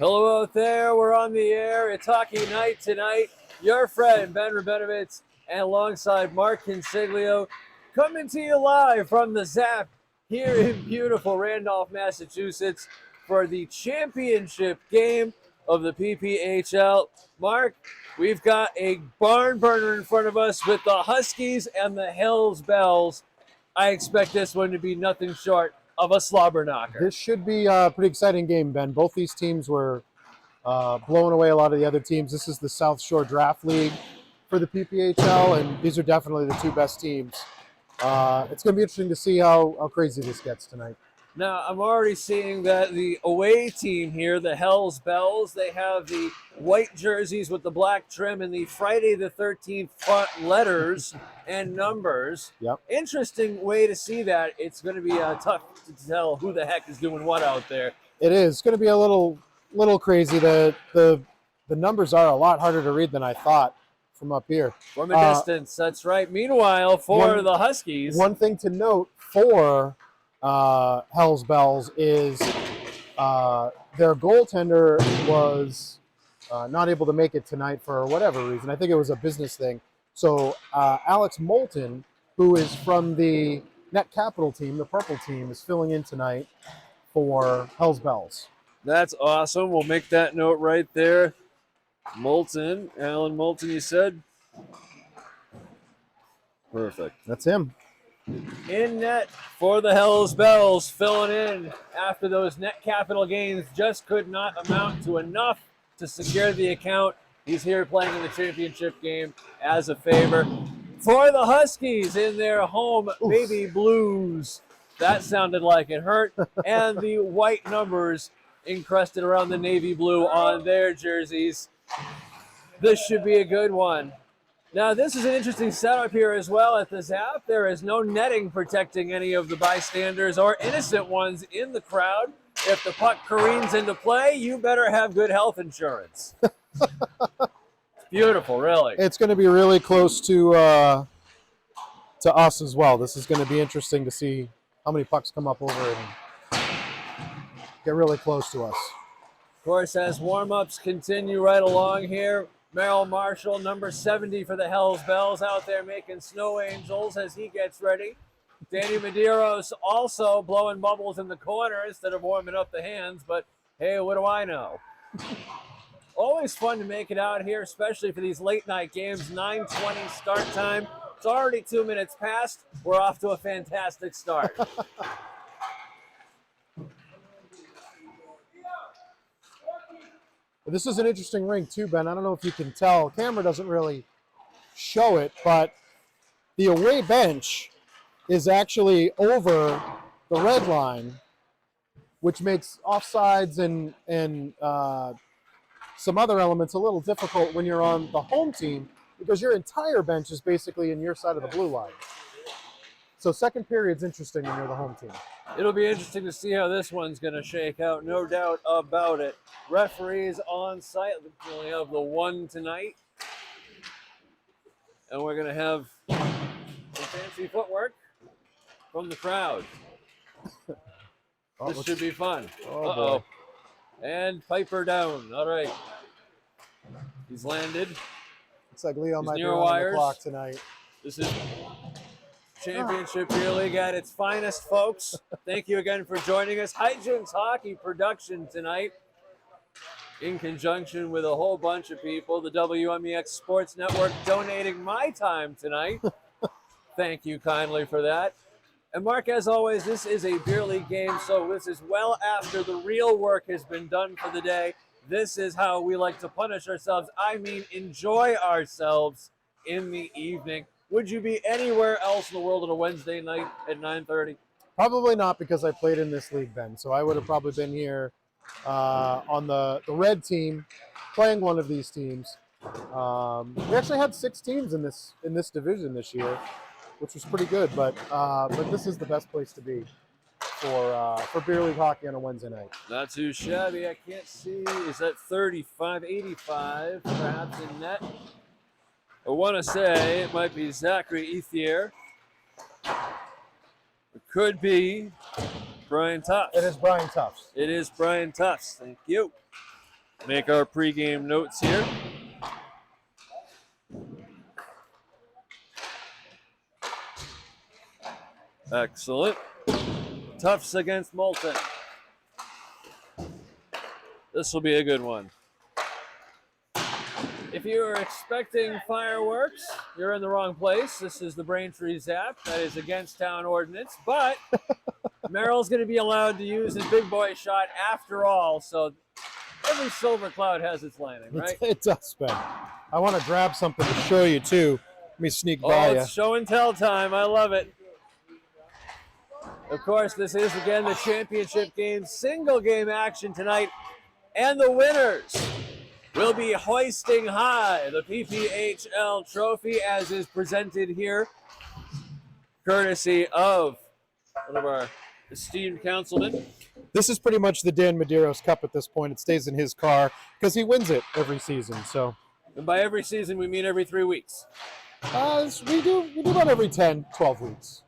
Hello out there, we're on the air. It's hockey night tonight. Your friend Ben Rabinovitz and alongside Mark Consiglio coming to you live from the ZAP here in beautiful Randolph, Massachusetts for the championship game of the PPHL. Mark, we've got a barn burner in front of us with the Huskies and the Hells Bells. I expect this one to be nothing short of a slobber knocker. This should be a pretty exciting game, Ben. Both these teams were blowing away a lot of the other teams. This is the South Shore Draft League for the PPHL, and these are definitely the two best teams. It's going to be interesting to see how crazy this gets tonight. Now, I'm already seeing that the away team here, the Hells Bells, they have the white jerseys with the black trim and the Friday the 13th font letters and numbers. Yep. Interesting way to see that. It's going to be tough to tell who the heck is doing what out there. It is. It's going to be a little crazy. The numbers are a lot harder to read than I thought from up here. From a distance, that's right. Meanwhile, for the Huskies. One thing to note for Hells Bells is their goaltender was not able to make it tonight for whatever reason. I think it was a business thing. So Alex Moulton, who is from the Net Capital team, the purple team, is filling in tonight for Hells Bells. That's awesome. We'll make that note right there. Moulton, Alan Moulton, you said? Perfect. That's him. In net for the Hells Bells, filling in after those net capital gains just could not amount to enough to secure the account. He's here playing in the championship game as a favor. For the Huskies in their home baby blues, that sounded like it hurt, and the white numbers encrusted around the navy blue on their jerseys. This should be a good one. Now, this is an interesting setup here as well at the ZAP. There is no netting protecting any of the bystanders or innocent ones in the crowd. If the puck careens into play, you better have good health insurance. It's beautiful, really. It's going to be really close to us as well. This is going to be interesting to see how many pucks come up over and get really close to us. Of course, as warm-ups continue right along here, Merrill Marshall, number 70 for the Hells Bells, out there making snow angels as he gets ready. Danny Medeiros also blowing bubbles in the corner instead of warming up the hands, but hey, what do I know? Always fun to make it out here, especially for these late-night games, 9:20 start time. It's already 2 minutes past. We're off to a fantastic start. This is an interesting rink too, Ben. I don't know if you can tell. The camera doesn't really show it, but the away bench is actually over the red line, which makes offsides and some other elements a little difficult when you're on the home team because your entire bench is basically in your side of the blue line. So second period's interesting when you're the home team. It'll be interesting to see how this one's going to shake out, no doubt about it. Referees on site. We only have the one tonight. And we're going to have some fancy footwork from the crowd. This should be fun. Uh-oh. And Piper down. All right. He's landed. Looks like Leo might be near on wires. the clock tonight. This is Championship Beer League at its finest, folks. Thank you again for joining us. Hyjinx Hockey production tonight in conjunction with a whole bunch of people. The WMEX Sports Network donating my time tonight. Thank you kindly for that. And Mark, as always, this is a beer league game, so this is well after the real work has been done for the day. This is how we like to punish ourselves. I mean, enjoy ourselves in the evening. Would you be anywhere else in the world on a Wednesday night at 9:30? Probably not, because I played in this league, Ben. So I would have probably been here on the red team, playing one of these teams. We actually had 6 teams in this division this year, which was pretty good. But this is the best place to be for beer league hockey on a Wednesday night. Not too shabby. I can't see. Is that 35, 85, perhaps in net? I want to say it might be Zachary Ethier. It could be Brian Tufts. It is Brian Tufts. It is Brian Tufts. Thank you. make our pregame notes here. Excellent. Tufts against Moulton. This will be a good one. If you are expecting fireworks, you're in the wrong place. This is the Braintree Zap. That is against town ordinance. But Merrill's going to be allowed to use his big boy shot after all. So every silver cloud has its lining, right? It does, Ben. I want to grab something to show you, too. Let me sneak by you. It's show and tell time. I love it. Of course, this is, again, the championship game. Single game action tonight. And the winners will be hoisting high the PPHL trophy as is presented here, courtesy of one of our esteemed councilmen. This is pretty much the Dan Medeiros Cup at this point. It stays in his car because he wins it every season. So, and by every season, we mean every 3 weeks. We do about every 10, 12 weeks.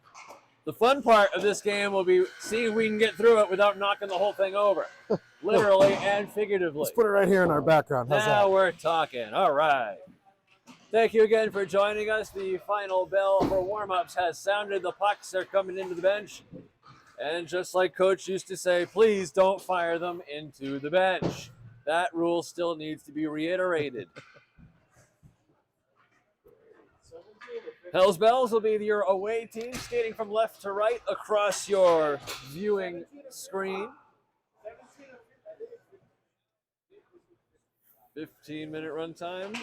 The fun part of this game will be seeing if we can get through it without knocking the whole thing over, literally and figuratively. Let's put it right here in our background. How's now that? we're talking. All right. Thank you again for joining us. The final bell for warm-ups has sounded. The pucks are coming into the bench. And just like Coach used to say, please don't fire them into the bench. That rule still needs to be reiterated. Hells Bells will be your away team, skating from left to right across your viewing screen. 15-minute run time?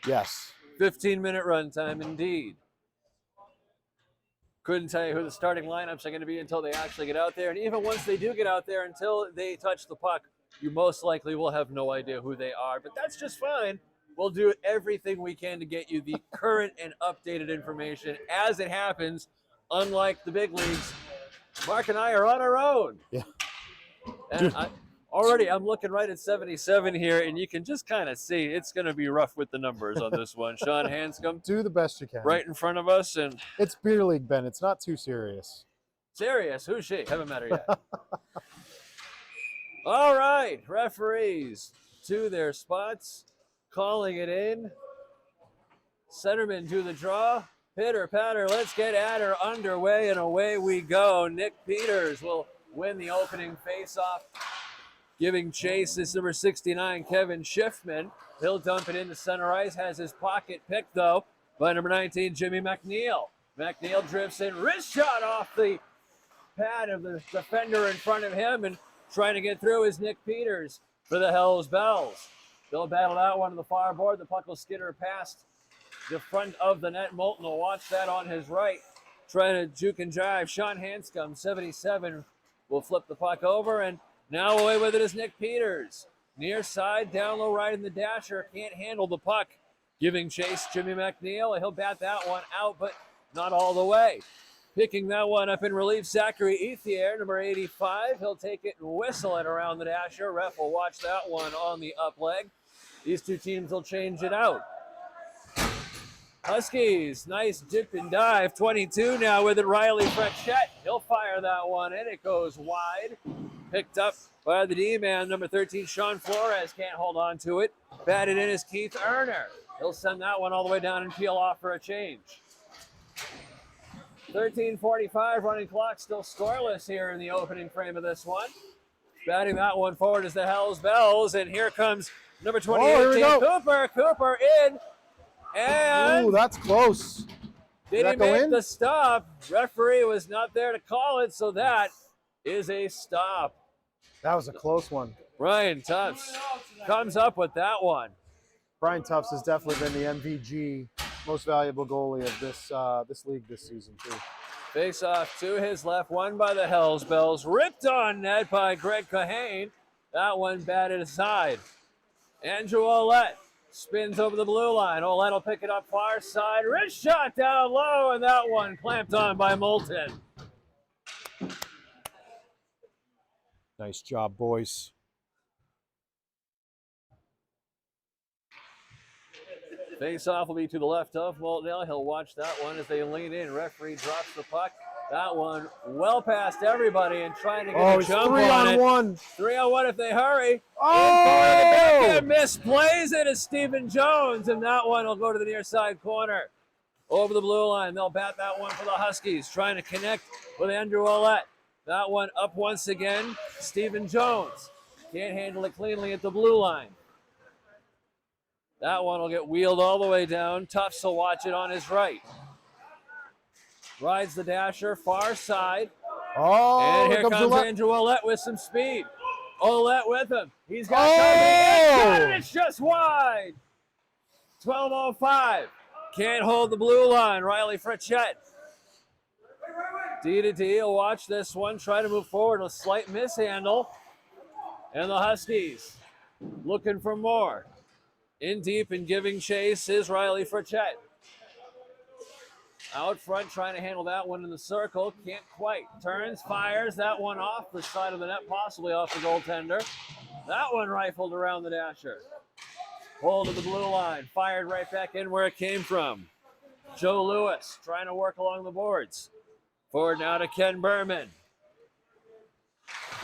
Yes. 15-minute run time, indeed. Couldn't tell you who the starting lineups are going to be until they actually get out there. And even once they do get out there, until they touch the puck, you most likely will have no idea who they are. But that's just fine. We'll do everything we can to get you the current and updated information as it happens. Unlike the big leagues, Mark and I are on our own. Yeah. And I'm looking right at 77 here, and you can just kind of see it's going to be rough with the numbers on this one. Sean Hanscom, Do the best you can. right in front of us. And It's beer league, Ben. It's not too serious. serious, who's she? Haven't met her yet. All right, referees to their spots. Calling it in. Centerman to the draw. Pitter patter, let's get at her underway, and away we go. Nick Peters will win the opening faceoff. Giving chase is number 69, Kevin Schiffman. He'll dump it into center ice, has his pocket picked though by number 19, Jimmy McNeil. McNeil drifts in, wrist shot off the pad of the defender in front of him, and trying to get through is Nick Peters for the Hells Bells. They'll battle that one to the far board. The puck will skitter past the front of the net. Moulton will watch that on his right. Trying to juke and jive. Sean Hanscom, 77, will flip the puck over. And now away with it is Nick Peters. Near side, down low right in the dasher. Can't handle the puck. Giving chase, Jimmy McNeil. He'll bat that one out, but not all the way. Picking that one up in relief, Zachary Ethier, number 85. He'll take it and whistle it around the dasher. Ref will watch that one on the up leg. These two teams will change it out. Huskies, nice dip and dive. 22 now with it, Riley Frechette. He'll fire that one in. It goes wide. Picked up by the D-man, number 13, Sean Flores. Can't hold on to it. Batted in is Keith Erner. He'll send that one all the way down and peel off for a change. 13:45, running clock, still scoreless here in the opening frame of this one. Batting that one forward is the Hells Bells, and here comes number 28, Jake Cooper. Cooper in, and ooh, that's close. did he make the stop? Referee was not there to call it, so that is a stop. That was a close one. Brian Tufts comes up with that one. Brian Tufts has definitely been the MVG, most valuable goalie of this league this season, too. Face off to his left, won by the Hells Bells. Ripped on net by Greg Kahane. That one batted aside. Andrew Ouellette spins over the blue line. Ouellette will pick it up far side. Wrist shot down low, and that one clamped on by Moulton. Nice job, boys. Face off will be to the left of Moulton. He'll watch that one as they lean in. Referee drops the puck. That one well past everybody and trying to get Oh, a it's jump 3 on on it. 1. 3 on 1 if they hurry. Oh! And misplays it as Stephen Jones, and that one will go to the near side corner. Over the blue line, they'll bat that one for the Huskies, trying to connect with Andrew Ouellette. That one up once again, Stephen Jones. Can't handle it cleanly at the blue line. That one will get wheeled all the way down. Tufts will watch it on his right. Rides the dasher, far side. Oh, And here comes Ouellette. Andrew Ouellette with some speed. Ouellette with him. He's got company. It's just wide. 12:05. Can't hold the blue line. Riley Fretchett. D to D will watch this one. Try to move forward. A slight mishandle. And the Huskies looking for more. In deep and giving chase is Riley Fretchett. Out front, trying to handle that one in the circle. Can't quite. Turns, fires that one off the side of the net, possibly off the goaltender. That one rifled around the dasher. Hold to the blue line. Fired right back in where it came from. Joe Lewis trying to work along the boards. Forward now to Ken Berman.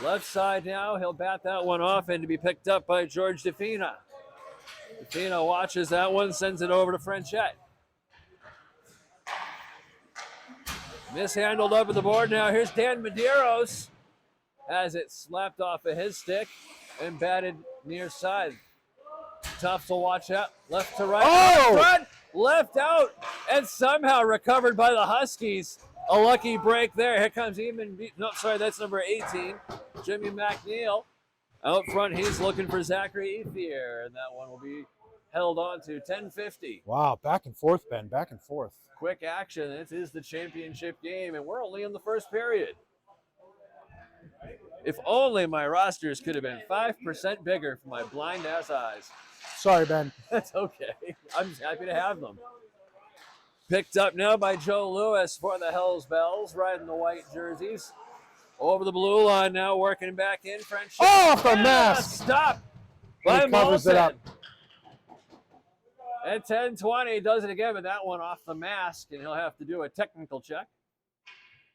Left side now. He'll bat that one off and to be picked up by George DeFina. DeFina watches that one, sends it over to Frenchette. Mishandled up at the board now. Here's Dan Medeiros. Has it slapped off of his stick and batted near side. Tufts will watch out. Left to right. Oh! Front, left out. And somehow recovered by the Huskies. A lucky break there. Here comes that's number 18. Jimmy McNeil. Out front, he's looking for Zachary Ethier. And that one will be held on to 10:50. Wow, back and forth, Ben. Back and forth. Quick action. This is the championship game, and we're only in the first period. If only my rosters could have been 5% bigger for my blind-ass eyes. Sorry, Ben. That's okay. I'm just happy to have them. Picked up now by Joe Lewis for the Hells Bells, riding the white jerseys. Over the blue line now, working back in. French. Off the mask. Stop by He covers Molson. it up. At 10:20, does it again, but that one off the mask, and he'll have to do a technical check.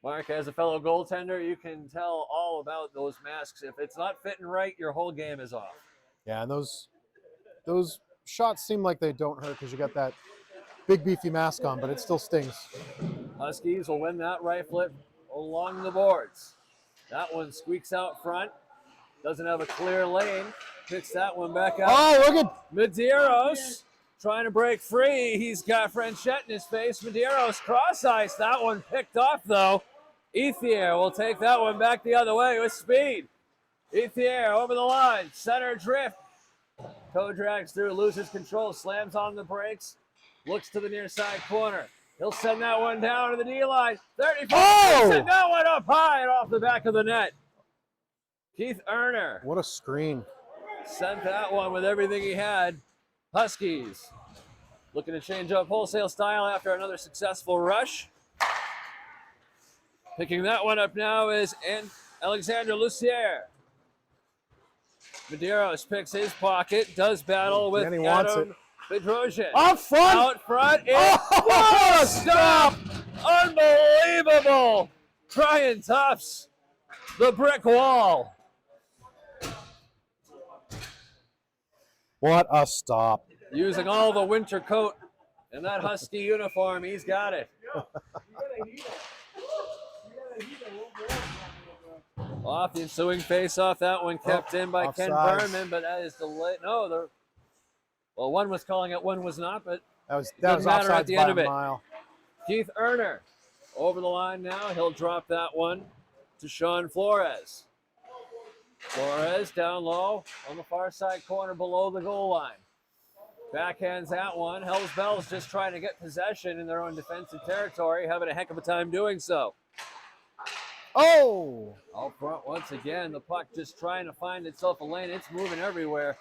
Mark, as a fellow goaltender, you can tell all about those masks. If it's not fitting right, your whole game is off. Yeah, and those shots seem like they don't hurt because you got that big beefy mask on, but it still stings. Huskies will win that rifle along the boards. That one squeaks out front. Doesn't have a clear lane. Picks that one back out. Oh, look at Medeiros trying to break free. He's got Frenchette in his face. Medeiros cross ice. That one picked off though. Ethier will take that one back the other way with speed. Ethier over the line. Center drift. Toe drags through, loses control, slams on the brakes. Looks to the near side corner. He'll send that one down to the D line. 35. Oh! Send that one up high and off the back of the net. Keith Erner what a screen. sent that one with everything he had. Huskies looking to change up wholesale style after another successful rush. Picking that one up now is Alexander Lucier. Medeiros picks his pocket, does battle with Danny wants Adam Bedrosian. Up front. Out front. Oh, What a stop! Unbelievable! Brian Tufts, the brick wall. What a stop. Using all the winter coat in that Husky uniform, he's got it. Off the ensuing face-off, that one kept in by Ken offsides. Berman, but that is delayed. No, one was calling it, one was not, but That was Doesn't matter at offsides the by end of a it. mile. Keith Erner over the line now. He'll drop that one to Sean Flores. Flores down low on the far side corner below the goal line. Backhands that one. Hells Bells just trying to get possession in their own defensive territory, having a heck of a time doing so. Oh! Out front once again, the puck just trying to find itself a lane. It's moving everywhere.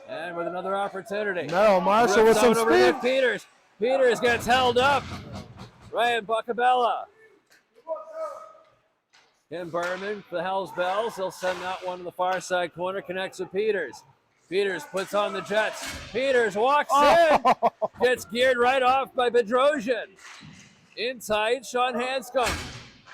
And with another opportunity. No, Marshall with Rips some out over to speed. Nick Peters. Peters gets held up. Ryan Buccabella. Ken Berman for the Hells Bells. He'll send that one to the far side corner. Connects with Peters. Peters puts on the Jets. Peters walks in. Gets geared right off by Bedrosian. In tight, Sean Hanscom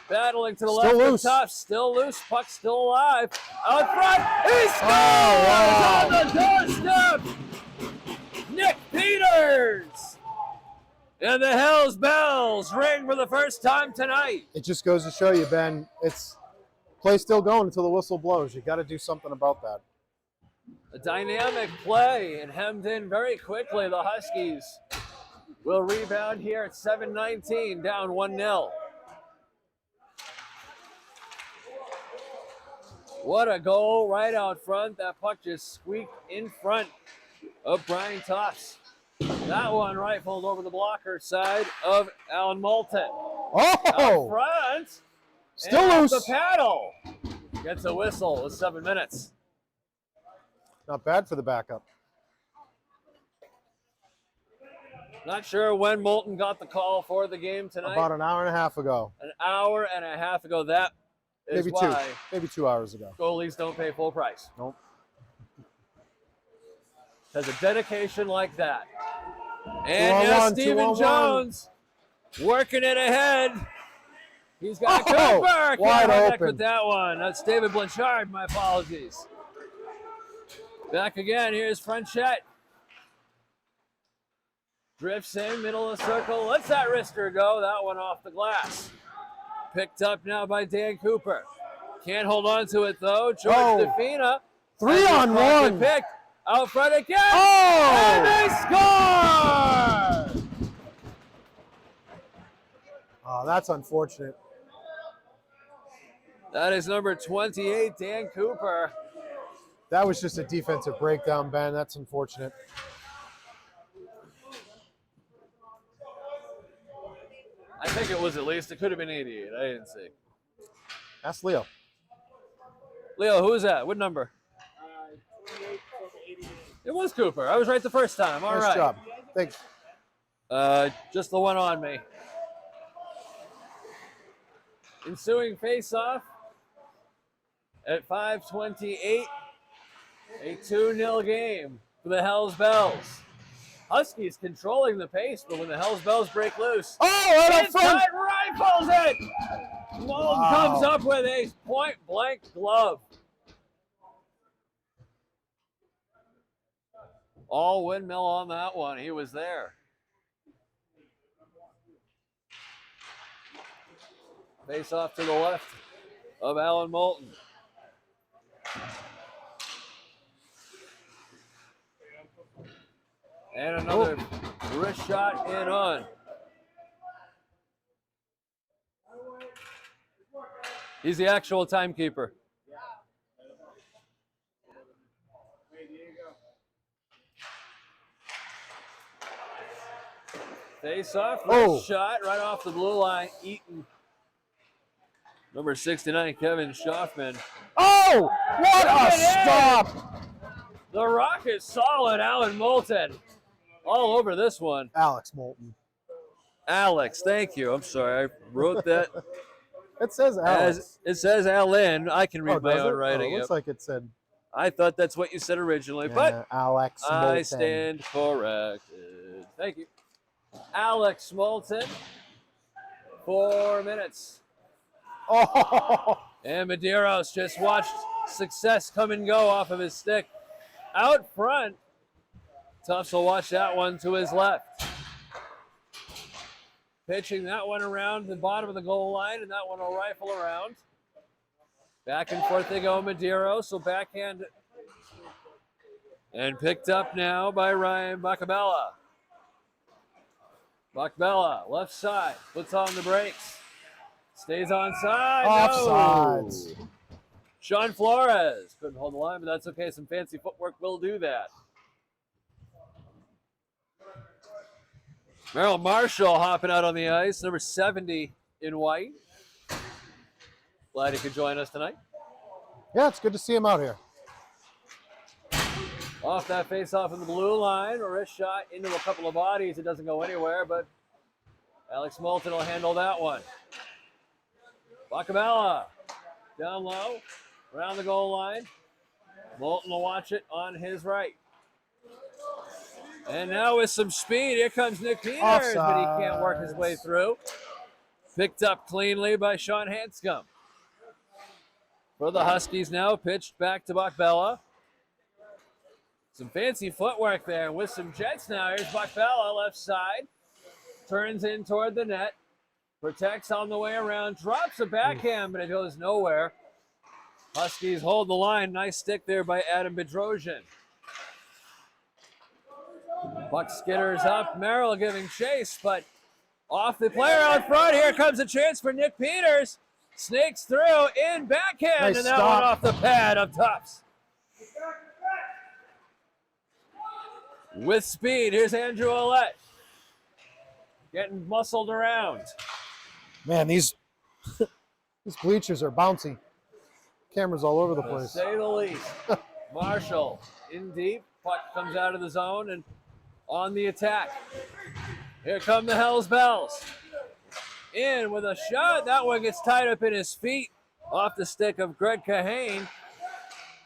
battling to the Still left loose. with Tufts. Still loose, puck still alive. Out front, he Oh, scores on the doorstep! Nick Peters! And the Hells Bells ring for the first time tonight. It just goes to show you, Ben, it's play still going until the whistle blows. You got to do something about that. A dynamic play and hemmed in very quickly. The Huskies will rebound here at 7:19, down 1-0. What a goal right out front. That puck just squeaked in front of Brian Tufts. That one rifled over the blocker side of Alan Moulton. Out Oh! front. Still and off loose. the paddle. Gets a whistle with 7 minutes. Not bad for the backup. Not sure when Moulton got the call for the game tonight. About an hour and a half ago. An hour and a half ago. That is Maybe why Maybe 2 hours ago. goalies don't pay full price. Nope. Has a dedication like that. And 2-on-1, yes, Stephen 2-on-1. Jones working it ahead. He's got Oh, Cooper. wide Can't connect open. with that one. That's David Blanchard. My apologies. Back again. Here's Franchette. Drifts in, middle of the circle. Lets that wrister go. That one off the glass. Picked up now by Dan Cooper. Can't hold on to it, though. George DeFina. 3-on-1. Picked. Out front again. Oh! And they score! Oh, that's unfortunate. That is number 28, Dan Cooper. That was just a defensive breakdown, Ben. That's unfortunate. I think it was at least. It could have been 88. I didn't see. Ask Leo. Leo, who is that? What number? 28 from 88. It was Cooper. I was right the first time. All Nice right. job. Thanks. Just the one on me. Ensuing face-off at 5:28. A 2-0 game for the Hells Bells. Huskies controlling the pace, but when the Hells Bells break loose, Oh, right up front. inside rifles it! Moulton comes up with a point-blank glove. All windmill on that one. He was there. Face off to the left of Alan Moulton. And another wrist shot in on. He's the actual timekeeper. Face off, shot right off the blue line. Eaton. Number 69, Kevin Schaffman. Oh, what a stop. The rock is solid, Alan Moulton. All over this one. Alex Moulton. Alex, thank you. I'm sorry, I wrote that. It says Alex. It says Alan. I can read my does own it? writing. It looks like it said. I thought that's what you said originally, Yeah, but Alex Moulton. I stand corrected. Thank you. Alex Moulton, 4 minutes. Oh, And Medeiros just watched success come and go off of his stick. Out front, Tufts will watch that one to his left. Pitching that one around the bottom of the goal line, and that one will rifle around. Back and forth they go, Medeiros, so backhand. And picked up now by Ryan Bacabella. Bacabella, left side, puts on the brakes. Stays on side. offsides. No. Sean Flores couldn't hold the line, but that's okay. Some fancy footwork will do that. Merrill Marshall hopping out on the ice, number 70 in white. Glad he could join us tonight. Yeah, it's good to see him out here. Off that face-off in the blue line, a wrist shot into a couple of bodies. It doesn't go anywhere, but Alex Moulton will handle that one. Bacabella down low, around the goal line. Moulton will watch it on his right. And now with some speed, here comes Nick Peters, but he can't work his way through. Picked up cleanly by Sean Hanscom. For the Huskies now, pitched back to Bachbella. Some fancy footwork there with some jets now. Here's Bachbella, left side. Turns in toward the net. Protects on the way around. Drops a backhand, but it goes nowhere. Huskies hold the line. Nice stick there by Adam Bedrosian. Buck skitters up. Merrill giving chase, but off the player out front. Here comes a chance for Nick Peters. Snakes through in backhand, Nice and that stop. one off the pad of Tufts. With speed, here's Andrew Ouellette. Getting muscled around. Man, these these bleachers are bouncy. Cameras all over the To place. say the least. Marshall in deep. Puck comes out of the zone and on the attack. Here come the Hells Bells. In with a shot. That one gets tied up in his feet off the stick of Greg Kahane.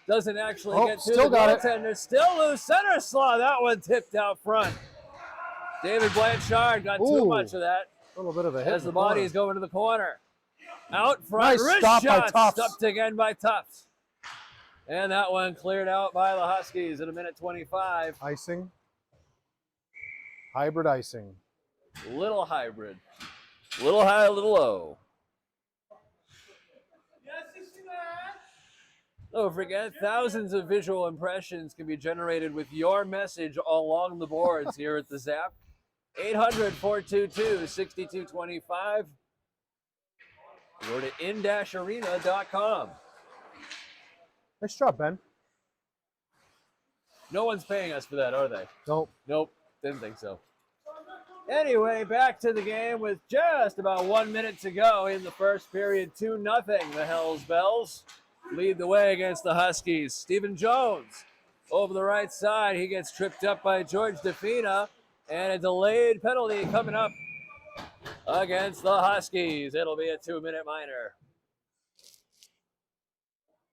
Doesn't actually get to the still got it. goaltender. Still loose. Center slaw. That one tipped out front. David Blanchard got too much of that A little bit of a hit. as the body is going to the corner. Out front. Nice Wrist stop by shot. Tufts. Stopped again by Tufts. And that one cleared out by the Huskies at a minute 25. Icing. Hybrid icing. Little hybrid. Little high, a little low. Don't forget, thousands of visual impressions can be generated with your message along the boards here at the Zap. 800-422-6225. Go to in-arena.com. Nice job, Ben. No one's paying us for that, are they? Nope. Nope, didn't think so. Anyway, back to the game with just about 1 minute to go in the first period. 2-0. The Hells Bells lead the way against the Huskies. Stephen Jones over the right side. He gets tripped up by George DeFina, and a delayed penalty coming up against the Huskies. It'll be a 2-minute minor.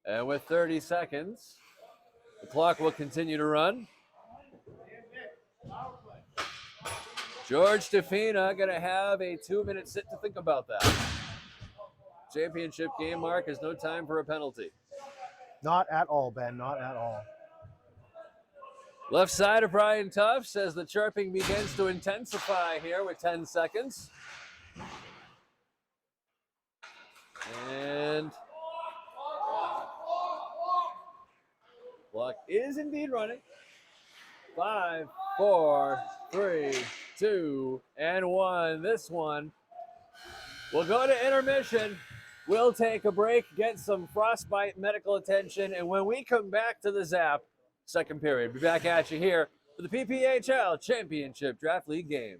And with 30 seconds, the clock will continue to run. George DeFina going to have a 2-minute sit to think about that. Championship game, Mark, is no time for a penalty. Not at all, Ben. Not at all. Left side of Brian Tufts as the chirping begins to intensify here with 10 seconds. And clock is indeed running. 5, 4, 3, 2, and 1. This one will go to intermission. We'll take a break, get some frostbite medical attention, and when we come back to the Zap, second period, be back at you here for the PPHL Championship Draft League game.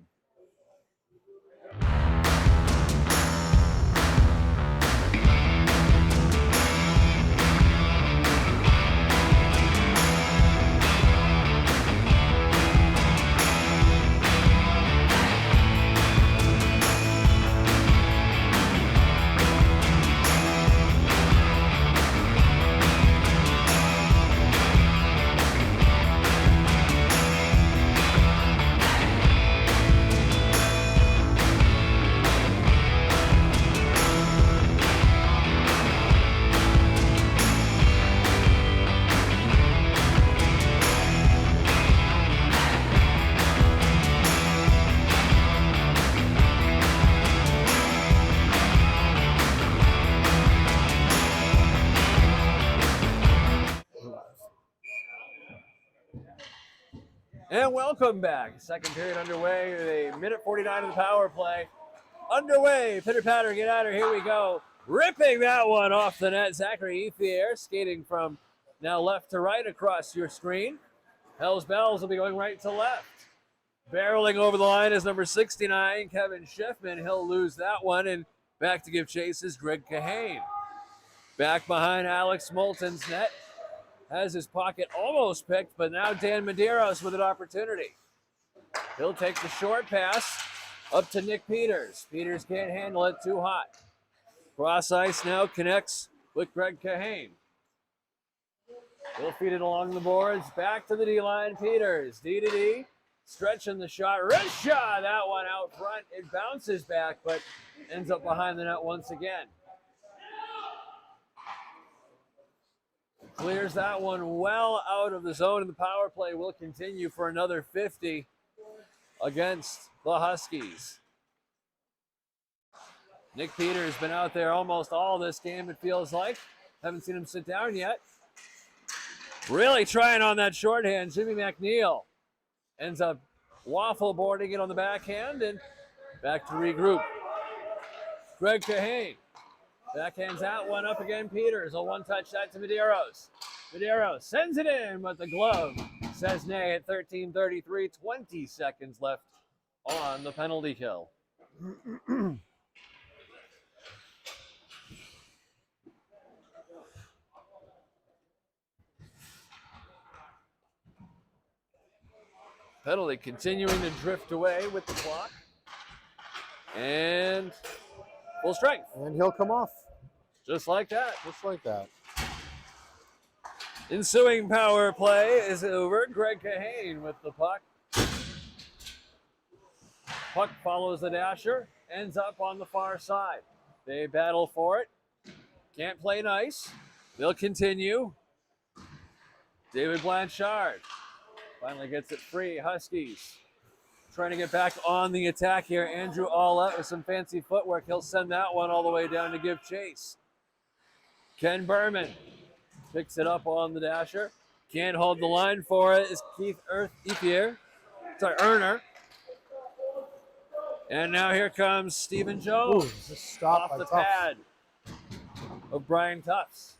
And welcome back. Second period underway. A minute 49 of the power play. Underway. Pitter patter, get at her. Here we go. Ripping that one off the net. Zachary Ethier skating from now left to right across your screen. Hells Bells will be going right to left. Barreling over the line is number 69, Kevin Schiffman. He'll lose that one. And back to give chase is Greg Kahane. Back behind Alex Moulton's net. Has his pocket almost picked, but now Dan Medeiros with an opportunity. He'll take the short pass up to Nick Peters. Peters can't handle it, too hot. Cross ice now connects with Greg Kahane. He'll feed it along the boards, back to the D-line. Peters, D-to-D, stretching the shot. Wrist shot, that one out front. It bounces back, but ends up behind the net once again. Clears that one well out of the zone, and the power play will continue for another 50 against the Huskies. Nick Peters been out there almost all this game, it feels like. Haven't seen him sit down yet. Really trying on that shorthand. Jimmy McNeil ends up waffle boarding it on the backhand, and back to regroup. Greg Kahane backhands that one up again. Peters, a one-touch shot to Medeiros. Medeiros sends it in, but the glove says nay at 13:33. 20 seconds left on the penalty kill. Penalty continuing to drift away with the clock. And full strength. And he'll come off. Just like that. Just like that. Ensuing power play is over. Greg Kahane with the puck. Puck follows the dasher, ends up on the far side. They battle for it. Can't play nice. They'll continue. David Blanchard finally gets it free. Huskies trying to get back on the attack here. Andrew Allett with some fancy footwork. He'll send that one all the way down to give chase. Ken Berman picks it up on the dasher. Can't hold the line for it is Keith Erner. And now here comes Stephen Jones. Ooh, just stopped off the by Tufts. pad of Brian Tufts.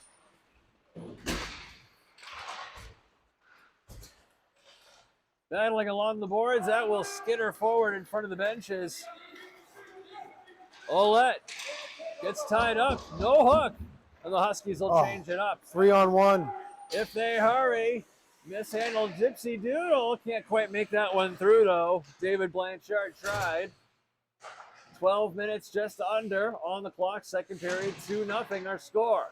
Battling along the boards, that will skitter forward in front of the benches. Ouellette gets tied up, no hook, and the Huskies will change it up. 3-on-1. If they hurry, mishandled Gypsy Doodle. Can't quite make that one through, though. David Blanchard tried. 12 minutes just under on the clock. Second period, 2-0 our score.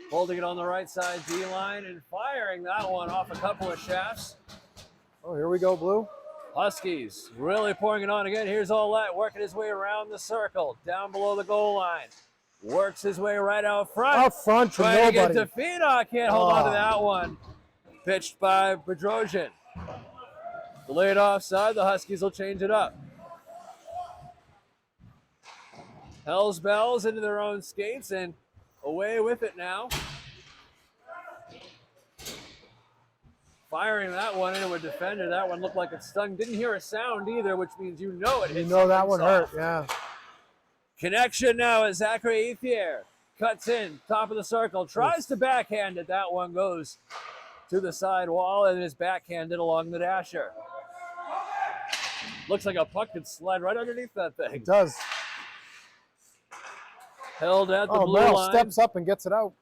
Holding it on the right side D-line and firing that one off a couple of shafts. Oh, here we go, Blue. Huskies really pouring it on again. Here's Ouellette working his way around the circle, down below the goal line. Works his way right out front. Out front to Trying nobody. to get Defina. Can't hold on to that one. Pitched by Bedrosian. Delayed offside. The Huskies will change it up. Hell's Bells into their own skates and away with it now. Firing that one into a defender. That one looked like it stung. Didn't hear a sound either, which means you know it hit. You know that one hurt, soft. yeah. Connection now as Zachary Ethier cuts in, top of the circle, tries to backhand it. That one goes to the side wall and is backhanded along the dasher. Looks like a puck could slide right underneath that thing. It does. Held at the blue Merrill line. steps up and gets it out.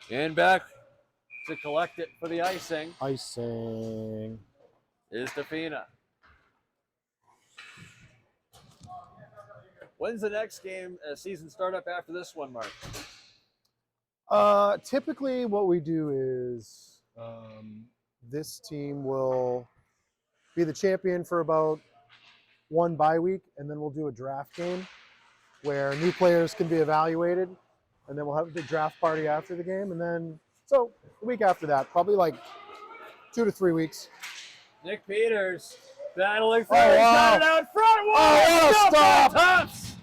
And back to collect it for the icing Icing. is Defina. When's the next game season start up after this one, Mark? Typically what we do is this team will be the champion for about one bye week, and then we'll do a draft game where new players can be evaluated, and then we'll have a big draft party after the game, and then so a week after that, probably like 2 to 3 weeks. Nick Peters battling for Oh, it. wow. Got it out front. Oh, what a stop. Tufts.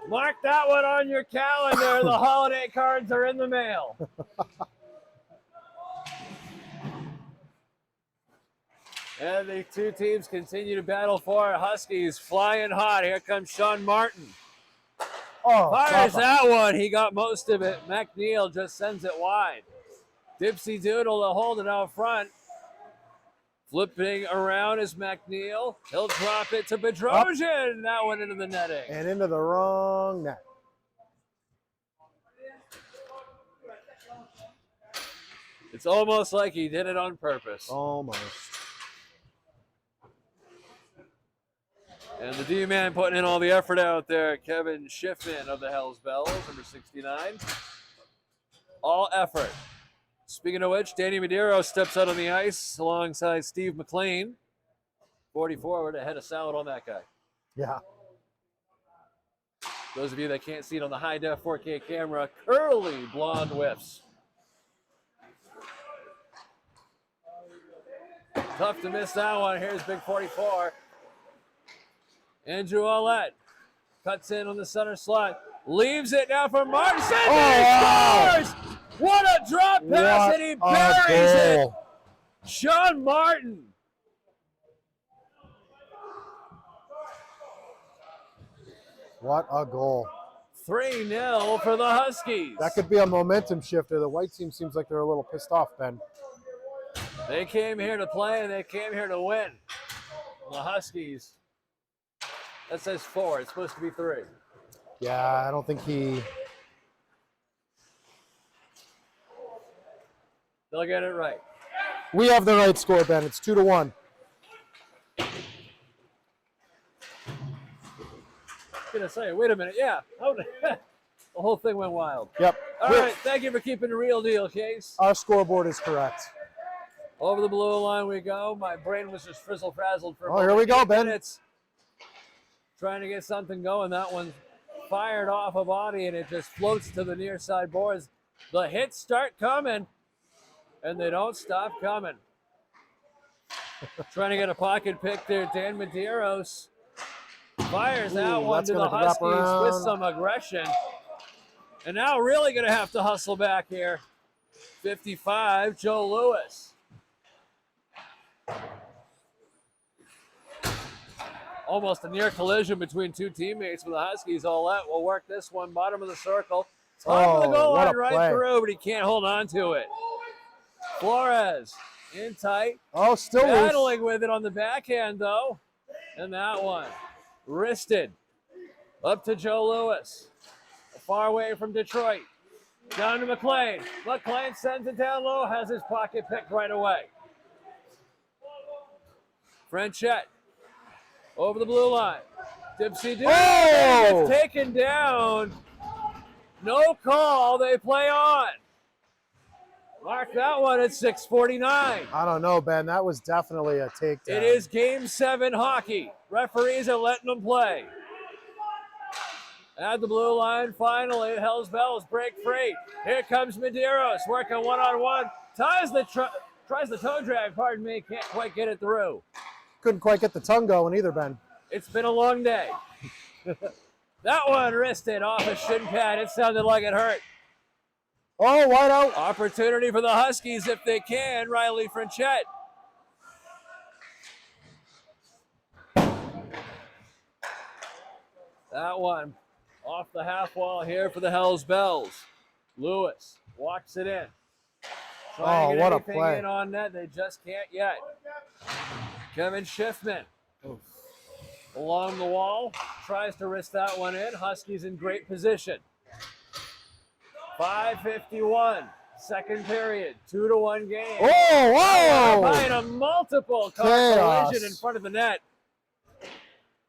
Mark that one on your calendar. The holiday cards are in the mail. And the two teams continue to battle for it. Huskies flying hot. Here comes Sean Martin. Oh, Fires stop. that one. He got most of it. McNeil just sends it wide. Dipsy Doodle to hold it out front. Flipping around is McNeil. He'll drop it to Bedrosian. That one into the netting. And into the wrong net. It's almost like he did it on purpose. Almost. And the D-man putting in all the effort out there. Kevin Schiffman of the Hells Bells, number 69. All effort. Speaking of which, Danny Medeiros steps out on the ice alongside Steve McLean. 44 would have had a salad on that guy. Yeah. Those of you that can't see it on the high-def 4K camera, curly blonde whips. Tough to miss that one. Here's Big 44. Andrew Ollett cuts in on the center slot. Leaves it now for Martin. Sends it, he scores! What a drop pass, and he buries it. Sean Martin. What a goal. 3-0 for the Huskies. That could be a momentum shifter. The white team seems like they're a little pissed off, Ben. They came here to play, and they came here to win. The Huskies, that says 4. It's supposed to be 3. Yeah, I don't think he... They'll get it right. We have the right score, Ben. It's 2-1. Gonna say, wait a minute, yeah. The whole thing went wild. Yep. All right, thank you for keeping the real deal, Case. Our scoreboard is correct. Over the blue line we go. My brain was just frizzle-frazzled for Oh, here we go, Ben. minutes. Trying to get something going. That one fired off a body, and it just floats to the near side boards. The hits start coming, and they don't stop coming. Trying to get a pocket pick there. Dan Medeiros fires that one to the Huskies with some aggression. And now really going to have to hustle back here. 55, Joe Lewis. Almost a near collision between two teammates for the Huskies. Ollett will work this one, bottom of the circle. Top of the goal line right through, but he can't hold on to it. Flores in tight. Oh, still battling with it on the backhand, though. And that one wristed up to Joe Lewis. Far away from Detroit. Down to McLean. McLean sends it down low, has his pocket picked right away. Frenchette over the blue line. Dipsy Doo gets taken down. No call, they play on. Mark that one at 6:49. I don't know, Ben. That was definitely a takedown. It is Game 7 hockey. Referees are letting them play. At the blue line, finally, Hell's Bells break free. Here comes Medeiros working one-on-one. Tries the toe drag, pardon me, can't quite get it through. Couldn't quite get the tongue going either, Ben. It's been a long day. That one wristed off a shin pad. It sounded like it hurt. Oh, wide out. Opportunity for the Huskies if they can. Riley Frenchette. That one off the half wall here for the Hells Bells. Lewis walks it in. Trying to get anything in on net. They just can't yet. Kevin Schiffman along the wall. Tries to wrist that one in. Huskies in great position. 5:51. Second period. 2-1 game. Oh, wow. Behind a multiple car collision in front of the net.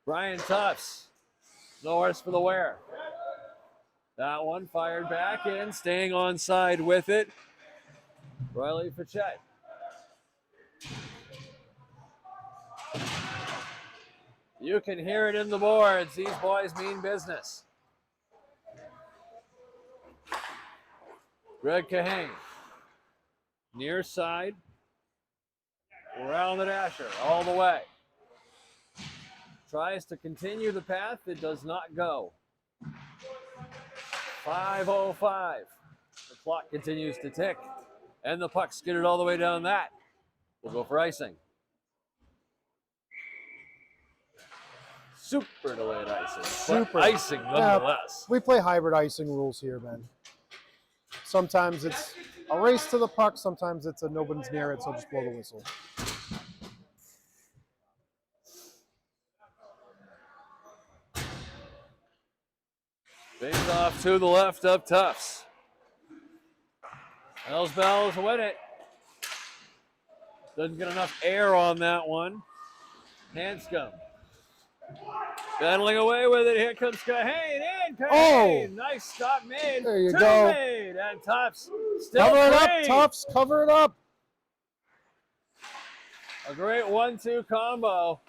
Brian Tufts. No worse for the wear. That one fired back in, staying on side with it. Riley Frenchette. You can hear it in the boards. These boys mean business. Greg Kahane. Near side. Around the dasher. All the way. Tries to continue the path. It does not go. 5:05. The clock continues to tick. And the puck skidded all the way down that. We'll go for icing. Super delayed icing. Super icing nonetheless. We play hybrid icing rules here, Ben. Sometimes it's a race to the puck. Sometimes it's a nobody's near it, so just blow the whistle. Face off to the left of Tufts. Hells Bells win it. Doesn't get enough air on that one. Hanscom. Battling away with it. Here comes Kahane in. Kahane. Nice stop made. There you go. Made. And Tufts still cover it free. up, Tufts. Cover it up. A great 1-2 combo.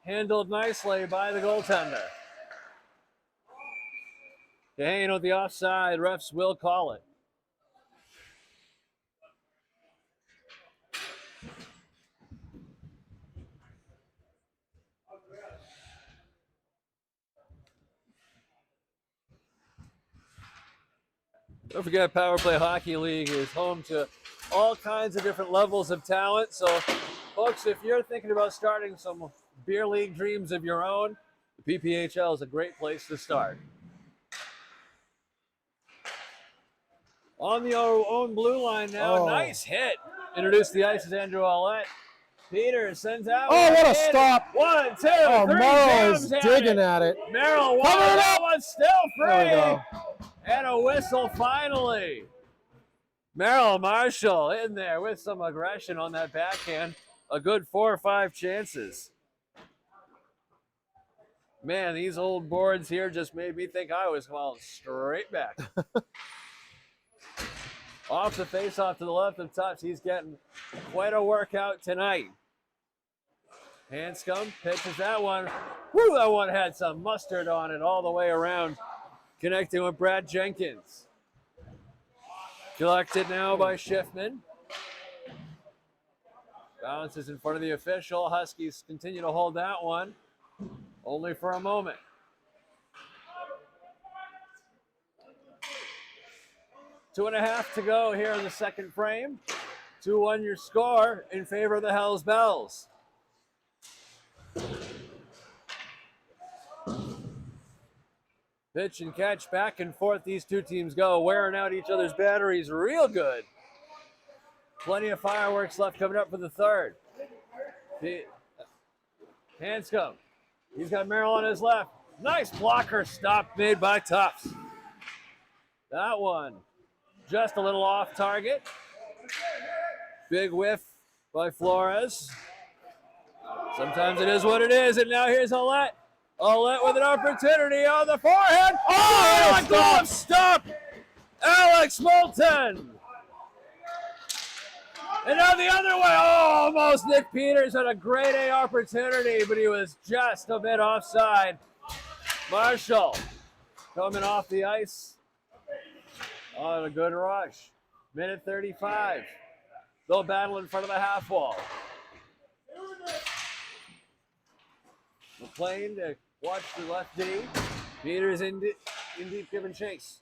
handled nicely by the goaltender. Kahane with the offside. Refs will call it. Don't forget, Power Play Hockey League is home to all kinds of different levels of talent. So, folks, if you're thinking about starting some beer league dreams of your own, the PPHL is a great place to start. On the own blue line now. Oh. Nice hit. Introduce the ice is Andrew Allette. Peters sends out. Oh, what a stop. 1, 2, Oh, 3. Merrill is jams digging at it. Merrill won. Cover it That up. one's still free. There we go. And a whistle finally. Merrill Marshall in there with some aggression on that backhand. A good 4 or 5 chances. Man, these old boards here just made me think I was falling straight back. Off the face-off to the left of Tufts. He's getting quite a workout tonight. Hanscom pitches that one. Woo, that one had some mustard on it all the way around. Connecting with Brad Jenkins. Collected now by Schiffman. Bounces in front of the official. Huskies continue to hold that one. Only for a moment. Two and a half to go here in the second frame. 2-1 your score in favor of the Hells Bells. Pitch and catch back and forth these two teams go, wearing out each other's batteries real good. Plenty of fireworks left coming up for the third. Hanscom. He's got Merrill on his left. Nice blocker stop made by Tufts. That one just a little off target. Big whiff by Flores. Sometimes it is what it is, and now here's Allette. Allette with an opportunity on the forehand. Oh, and a glove stop. Alex Moulton. And now the other way. Oh, almost Nick Peters had a great A opportunity, but he was just a bit offside. Marshall coming off the ice on a good rush. Minute 35. They'll battle in front of the half wall. McLean to watch the left D. Peters in deep giving chase.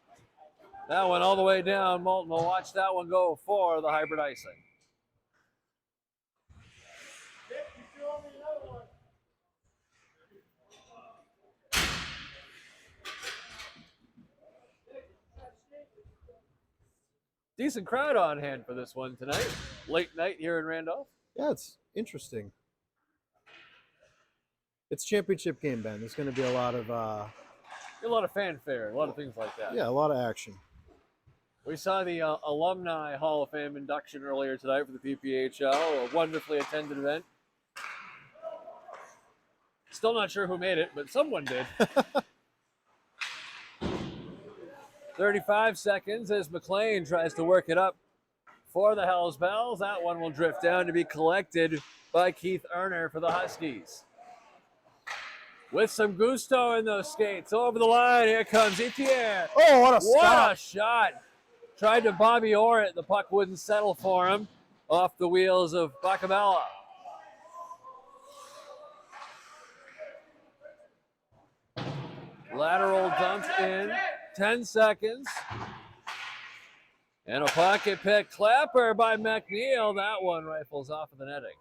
That one all the way down. Moulton will watch that one go for the hybrid icing. Decent crowd on hand for this one tonight. Late night here in Randolph. Yeah, it's interesting. It's championship game, Ben. There's going to be a lot of fanfare, a lot of things like that. yeah, a lot of action. We saw the Alumni Hall of Fame induction earlier tonight for the PPHL, a wonderfully attended event. Still not sure who made it, but someone did. 35 seconds as McLean tries to work it up for the Hells Bells. That one will drift down to be collected by Keith Erner for the Huskies. With some gusto in those skates. Over the line, here comes Etienne. Oh, what a stop. What a shot. Tried to Bobby Orr it. The puck wouldn't settle for him. Off the wheels of Bacamella. Lateral dump in 10 seconds. And a pocket pick clapper by McNeil. That one rifles off of the netting.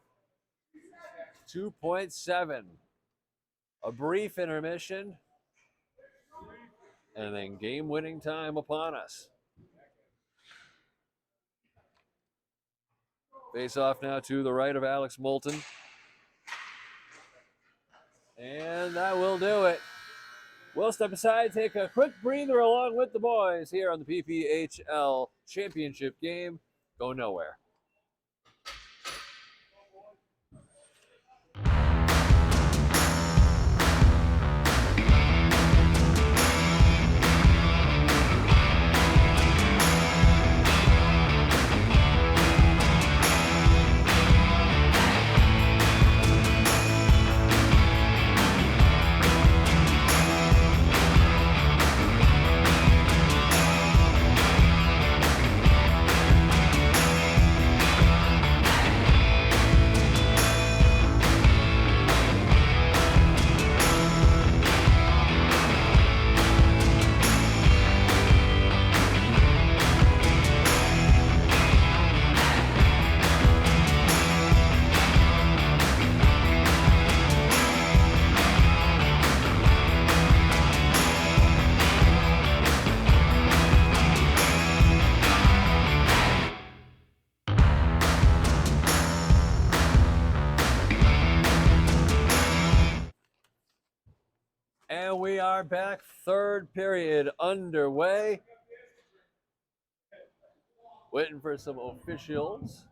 2.7. A brief intermission. And then game-winning time upon us. Face off now to the right of Alex Moulton. And that will do it. We'll step aside, take a quick breather along with the boys here on the PPHL Championship game. Go nowhere. And we are back, third period underway. Waiting for some officials.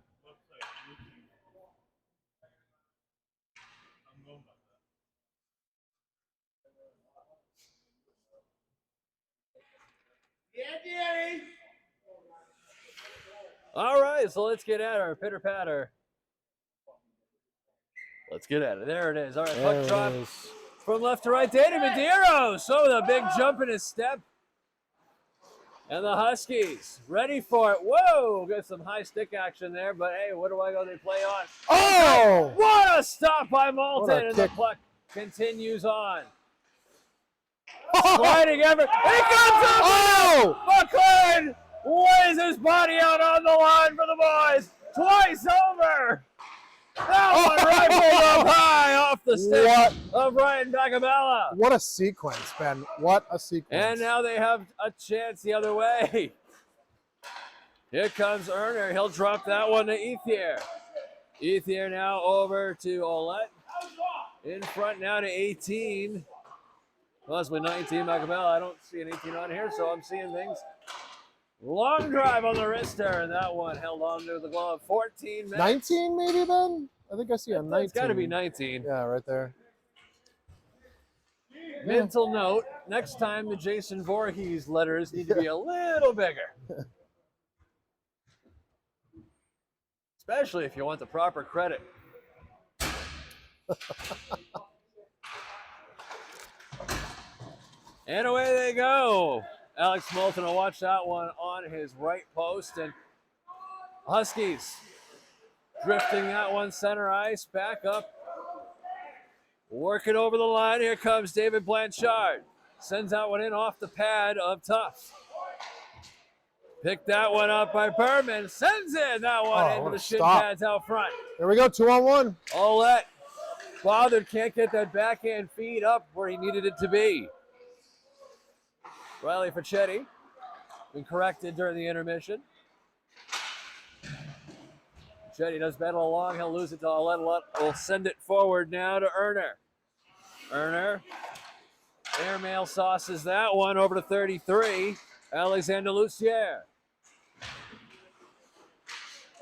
Yeah, Jerry. All right, so let's get at our pitter patter. Let's get at it. There it is. All right, There puck it drop is. from left to right. Danny Medeiros. So with a big jump in his step. And the Huskies ready for it. Whoa, got some high stick action there, but hey, what do I go? They play on. Oh! What a stop by Moulton, What a and the kick. puck continues on. Sliding ever. He comes up! Oh! McLean lays his body out on the line for the boys. Twice over. That one rifled up high off the stick of Ryan Bacabella. What a sequence, Ben. What a sequence. And now they have a chance the other way. Here comes Erner. He'll drop that one to Ethier. Ethier now over to Olette. In front now to 18. Possibly 19, Bacabella. I don't see an 18 on here, so I'm seeing things. Long drive on the wrister, and that one held on to the glove. 14 minutes. 19 maybe, Ben? I think I see a 19. It's got to be 19. Yeah, right there. Mental note, next time the Jason Voorhees letters need to be a little bigger. Especially if you want the proper credit. And away they go. Alex Moulton will watch that one on his right post. And Huskies drifting that one center ice, back up. Working over the line. Here comes David Blanchard. Sends that one in off the pad of Tufts. Picked that one up by Berman. Sends in that one into the shin pads out front. There we go, 2-on-1. Olette bothered, can't get that backhand feed up where he needed it to be. Riley Facchetti been corrected during the intermission. Facchetti does battle along. He'll lose it to Olette. Olette will send it forward now to Erner. Erner airmail sauces that one over to 33. Alexander Lucier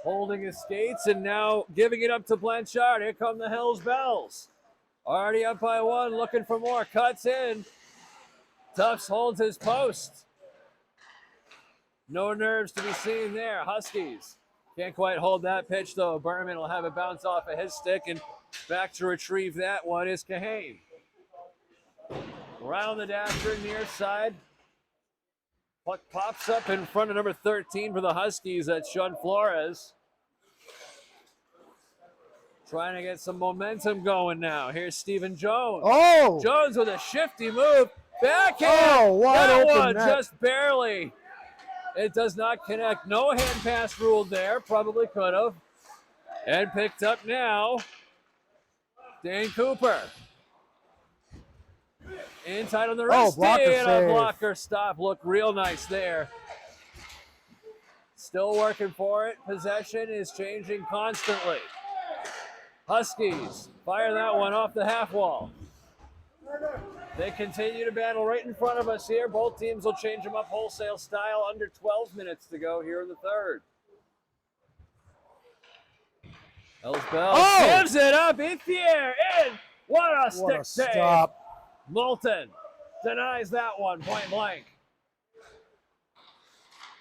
holding his skates and now giving it up to Blanchard. Here come the Hells Bells. Already up by one, looking for more. Cuts in. Tufts holds his post. No nerves to be seen there. Huskies can't quite hold that pitch though. Berman will have it bounce off of his stick, and back to retrieve that one is Kahane. Around the dasher near side. Puck pops up in front of number 13 for the Huskies. That's Sean Flores. Trying to get some momentum going now. Here's Stephen Jones. Oh! Jones with a shifty move. Backhand. Oh, wide that open one net. just barely. It does not connect. No hand pass ruled there. Probably could have. And picked up now. Dane Cooper. Inside on the wrist. blocker And a save. blocker stop. Looked real nice there. Still working for it. Possession is changing constantly. Huskies fire that one off the half wall. They continue to battle right in front of us here. Both teams will change them up wholesale style. Under 12 minutes to go here in the third. Hells Bells gives it up. Ethier in. What a stick save. Stop. Moulton denies that one point blank.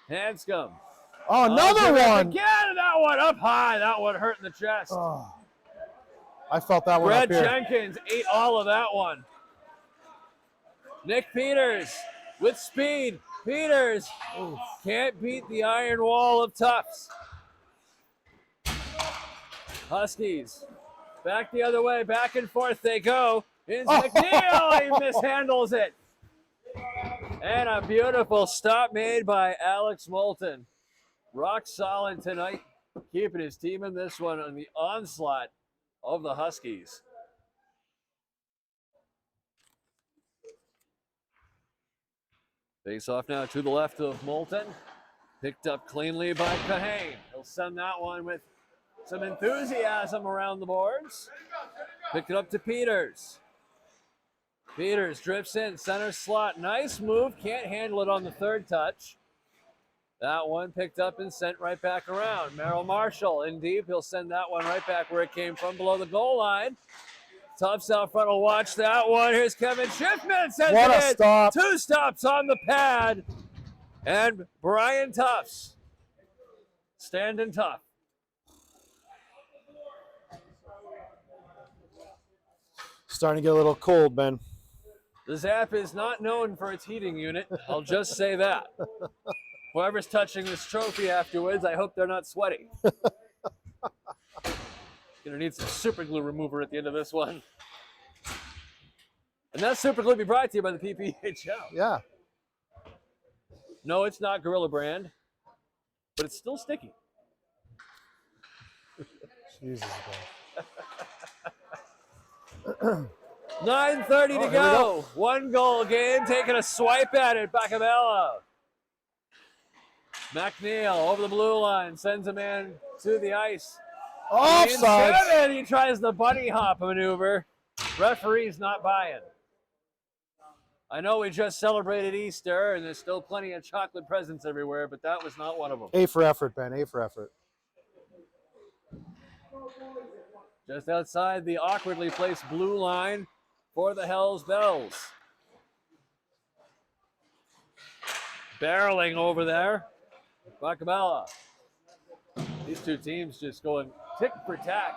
Hanscom. Oh, another one. Again, that one up high. That one hurt in the chest. Oh, I felt that one Brad up here. Jenkins ate all of that one. Nick Peters with speed. Peters can't beat the iron wall of Tufts. Huskies back the other way, back and forth they go. Here's McNeil, he mishandles it. And a beautiful stop made by Alex Moulton. Rock solid tonight, keeping his team in this one on the onslaught of the Huskies. Face off now to the left of Moulton. Picked up cleanly by Kahane. He'll send that one with some enthusiasm around the boards. Pick it up to Peters. Peters drifts in, center slot. Nice move. Can't handle it on the third touch. That one picked up and sent right back around. Merrill Marshall in deep. He'll send that one right back where it came from, below the goal line. Tufts out front will watch that one. Here's Kevin Schiffman. Sends What it a in. stop. 2 stops on the pad. And Brian Tufts standing tough. Starting to get a little cold, Ben. The Zap is not known for its heating unit. I'll just say that. Whoever's touching this trophy afterwards, I hope they're not sweaty. Gonna need some super glue remover at the end of this one. And that super glue will be brought to you by the PPHL. Yeah. No, it's not Gorilla Brand, but it's still sticky. Jesus, Ben. 9:30 to go. 1 goal game. Taking a swipe at it. Bacabella. McNeil over the blue line. Sends a man to the ice. offside. He tries the bunny hop maneuver. Referee's not buying. I know we just celebrated Easter and there's still plenty of chocolate presents everywhere, but that was not one of them. A for effort, Ben. A for effort. Just outside the awkwardly placed blue line for the Hells Bells. Barreling over there. Bacabella. These two teams just going tick for tack.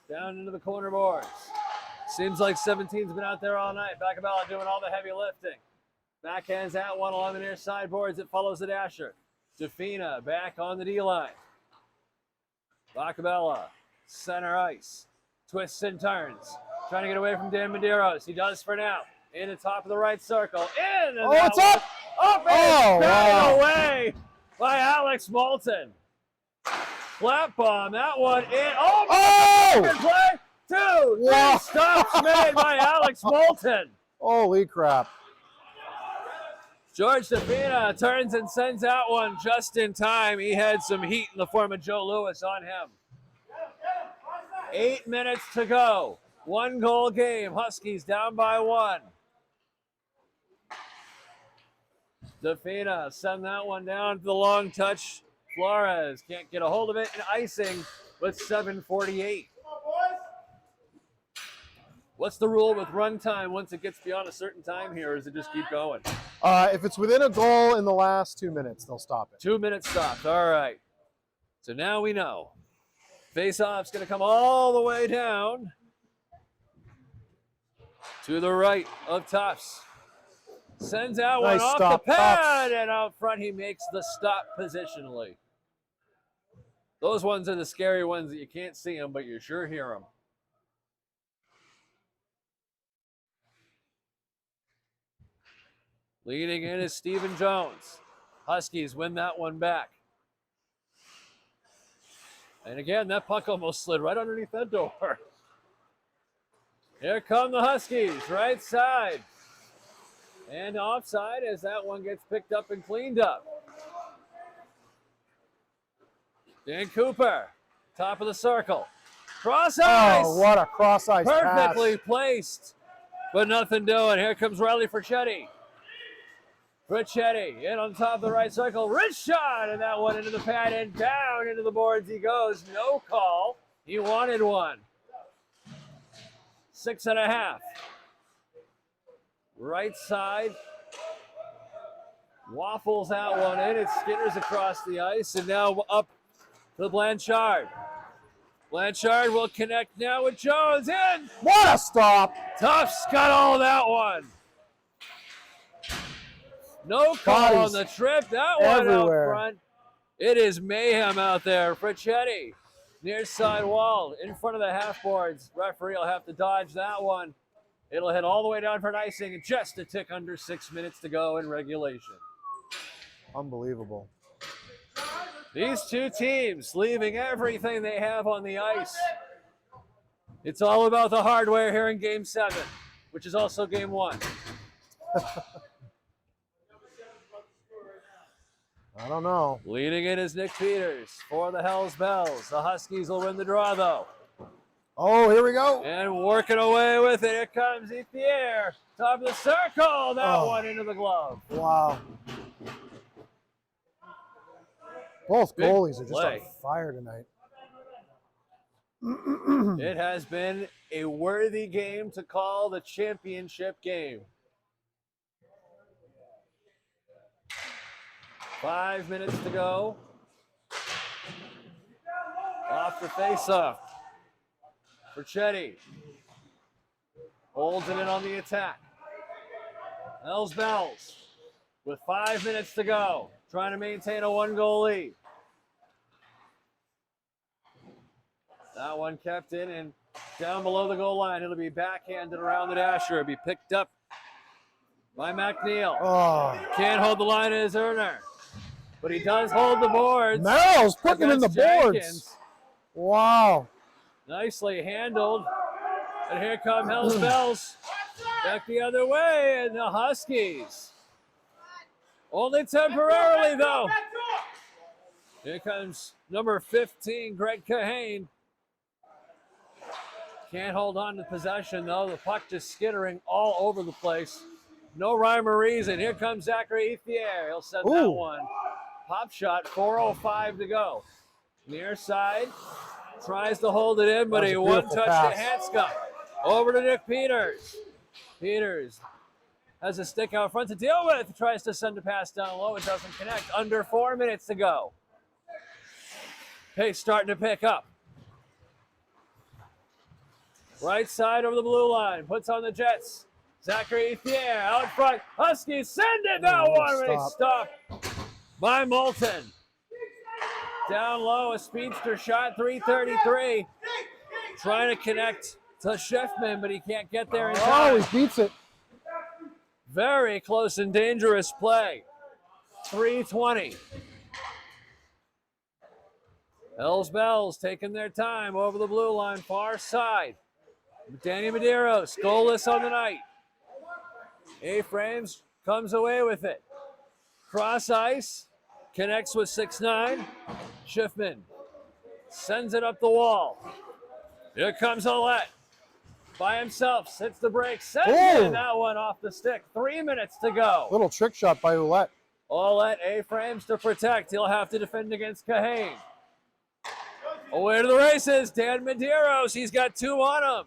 Down into the corner boards. Seems like 17's been out there all night. Bacabella doing all the heavy lifting. Backhands that one along the near side boards. It follows the dasher. Defina back on the D line. Bacabella, center ice. Twists and turns. Trying to get away from Dan Medeiros. He does for now. In the top of the right circle. In! And Oh, it's up! Up and batted away by Alex Moulton. Flat bomb. That one in. Oh! Good play. 2, 3 stops made by Alex Moulton. Holy crap. George Defina turns and sends that one just in time. He had some heat in the form of Joe Lewis on him. 8 minutes to go. 1 goal game. Huskies down by 1. Defina send that one down to the long touch. Flores can't get a hold of it, and icing with 7:48. What's the rule with run time once it gets beyond a certain time here, or does it just keep going? If it's within a goal in the last 2 minutes, they'll stop it. 2 minutes stopped. All right. So now we know. Face-off's going to come all the way down to the right of Tufts. Sends out one off the pad, and out front he makes the stop positionally. Those ones are the scary ones that you can't see them, but you sure hear them. Leading in is Stephen Jones. Huskies win that one back. And again, that puck almost slid right underneath that door. Here come the Huskies, right side. And offside as that one gets picked up and cleaned up. Dan Cooper, top of the circle. Cross ice! Oh, what a cross ice Perfectly pass. placed, but nothing doing. Here comes Riley Fricchetti. Fricchetti in on top of the right circle. Rich shot, and that one into the pad and down into the boards he goes. No call. He wanted one. 6.5. Right side. Waffles that one in. It skitters across the ice, and now up to Blanchard. Blanchard will connect now with Jones. In! What a stop! Tufts got all that one. No call on the trip. That one everywhere. out front. It is mayhem out there. Fricchetti, near side wall, in front of the half boards. Referee will have to dodge that one. It'll hit all the way down for an icing, and just a tick under 6 minutes to go in regulation. Unbelievable. These two teams leaving everything they have on the ice. It's all about the hardware here in Game 7, which is also Game 1. I don't know. Leading it is Nick Peters for the Hells Bells. The Huskies will win the draw, though. Oh, here we go. And working away with it. Here comes Ethier. Top of the circle. That Oh. one into the glove. Wow. Both Big goalies are just play. on fire tonight. It has been a worthy game to call the championship game. 5 minutes to go. Off the face-off. For Chetty. Holds it in on the attack. Hells Bells with 5 minutes to go. Trying to maintain a 1-goal lead. That one kept in and down below the goal line. It'll be backhanded around the dasher. It'll be picked up by McNeil. Oh. Can't hold the line as Erner, but he does hold the boards. Merrill's putting in the boards. Jenkins. Wow. Nicely handled. And here come Hells Bells. Back the other way, and the Huskies. Only temporarily, though. Here comes number 15, Greg Kahane. Can't hold on to possession, though. The puck just skittering all over the place. No rhyme or reason. Here comes Zachary Ethier. He'll send that one. Pop shot, 4:05 to go. Near side. Tries to hold it in, but a one-touch to Hanska. Over to Nick Peters. Peters has a stick out front to deal with. Tries to send a pass down low. It doesn't connect. Under 4 minutes to go. Pace starting to pick up. Right side over the blue line. Puts on the Jets. Zachary Ethier out front. Huskies send it down one minute. Stop by Moulton. Down low, a speedster shot, 333. Trying to connect to Schiffman, but he can't get there in time. Oh, he beats it. Very close and dangerous play. 3:20. Hells Bells taking their time over the blue line, far side. Danny Medeiros, goalless on the night. A-Frames comes away with it. Cross ice, connects with 6'9". Schiffman sends it up the wall. Here comes Ouellette. By himself, sits the break, sends in that one off the stick. 3 minutes to go. Little trick shot by Ouellette. Ouellette, A-Frames to protect. He'll have to defend against Kahane. Away to the races, Dan Medeiros. He's got two on him.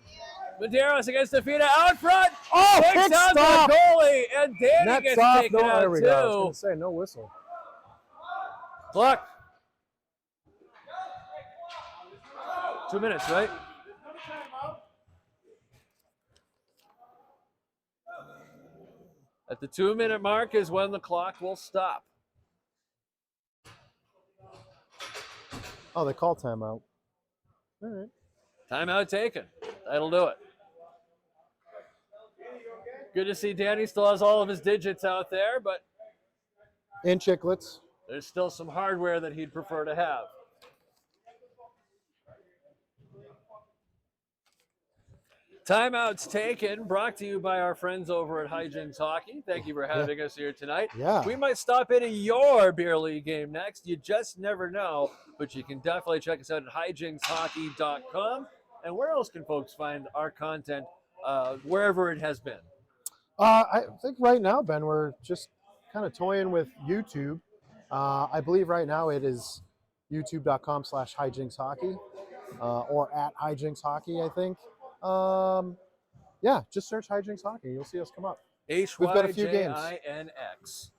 Medeiros against Defeata out front. Oh, picks out the goalie, and Danny Net gets stop. taken out There we too. go. I was going to say, no whistle. Clock. 2 minutes, right? At the 2 minute mark is when the clock will stop. Oh, they call timeout. All right. Timeout taken. That'll do it. Good to see Danny still has all of his digits out there, but And chiclets. there's still some hardware that he'd prefer to have. Timeouts taken, brought to you by our friends over at Hyjinx Hockey. Thank you for having us here tonight. Yeah. We might stop into your beer league game next. You just never know, but you can definitely check us out at hyjinxhockey.com. And where else can folks find our content wherever it has been? I think right now, Ben, we're just kind of toying with YouTube. I believe right now it is youtube.com/Hyjinx or at Hyjinx Hockey, I think. Yeah, just search Hyjinx Hockey. You'll see us come up. We've got a few games. HYJINX,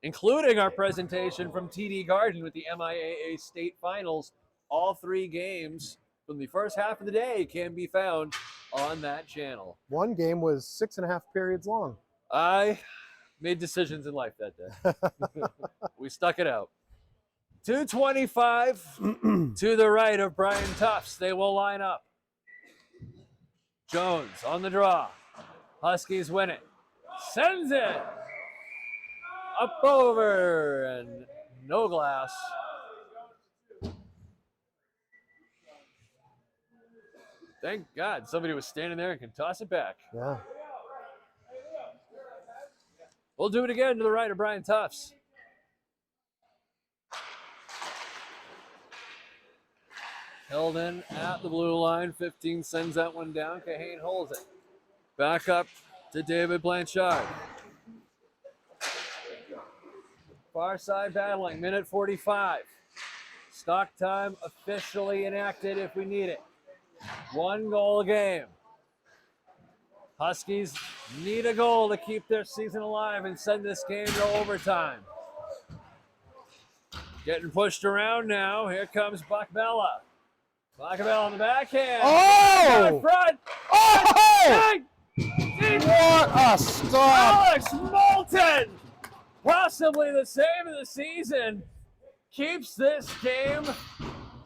including our presentation from TD Garden with the MIAA State Finals. All three games from the first half of the day can be found on that channel. One game was 6.5 periods long. I made decisions in life that day. We stuck it out. 225 to the right of Brian Tufts. They will line up. Jones on the draw. Huskies win it. Sends it. Up over and no glass. Thank God somebody was standing there and can toss it back. Yeah. We'll do it again to the right of Brian Tufts. Held in at the blue line. 15 sends that one down. Kahane holds it. Back up to David Blanchard. Far side battling. Minute 45. Stock time officially enacted if we need it. 1 goal a game. Huskies need a goal to keep their season alive and send this game to overtime. Getting pushed around now. Here comes Buckbella. Buckbella on the backhand. Oh! In front. Oh! Deep. What a stop! Alex Moulton, possibly the save of the season, keeps this game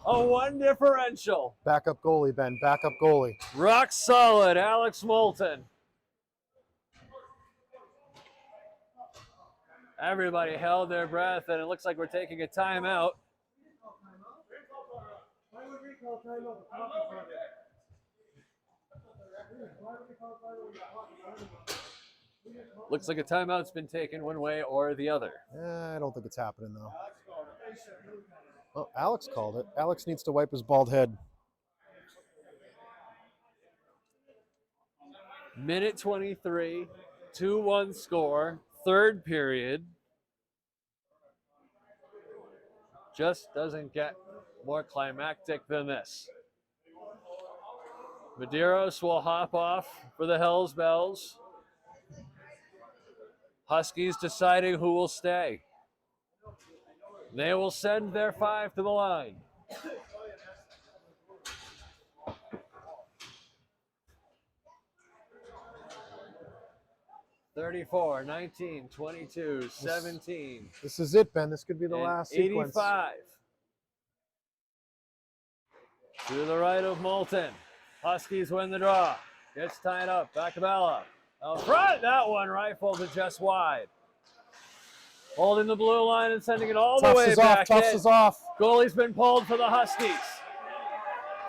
a 1 differential. Backup goalie, Ben. Backup goalie. Rock solid, Alex Moulton. Everybody held their breath, and it looks like we're taking a timeout. Looks like a timeout's been taken one way or the other. I don't think it's happening, though. Oh, Alex called it. Alex needs to wipe his bald head. Minute 23, 2-1 score, 3rd period. Just doesn't get more climactic than this. Medeiros will hop off for the Hells Bells. Huskies deciding who will stay. They will send their 5 to the line. $34, 19, 22, 17. This is it, Ben. This could be the last sequence. 85. To the right of Moulton. Huskies win the draw. Gets tied up. Buckbella. Out front. That one rifled to just wide. Holding the blue line and sending it all the way back. Tufts is off. Goalie's been pulled for the Huskies.